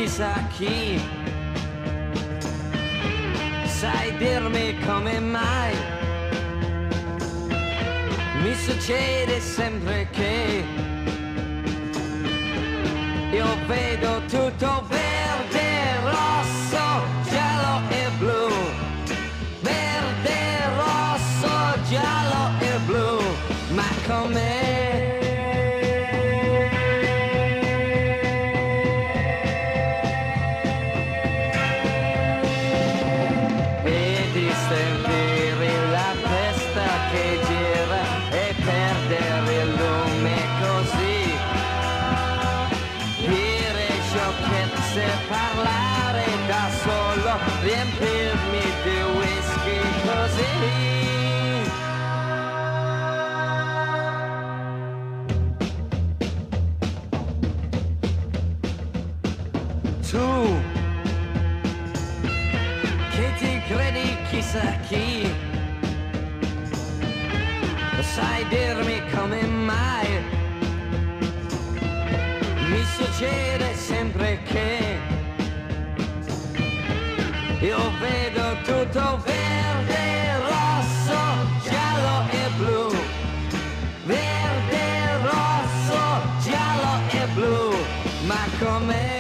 chissà chi. Sai dirmi come mai mi succede sempre che io vedo tutto verde, rosso, giallo e blu. Verde, rosso, giallo e blu. Ma com'è? Parlare da solo, riempirmi di whisky così. Tu che ti credi chissà chi, sai dirmi come mai mi succede sempre che io vedo tutto verde, rosso, giallo e blu. Verde, rosso, giallo e blu. Ma com'è?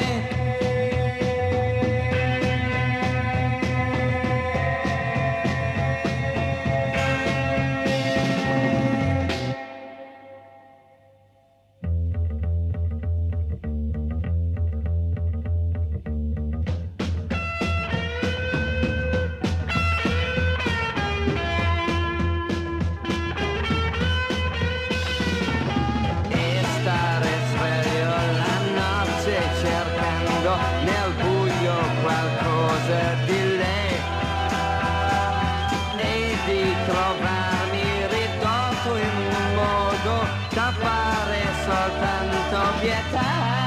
Nel buio qualcosa di lei e di trovarmi ridotto in un modo da fare soltanto pietà.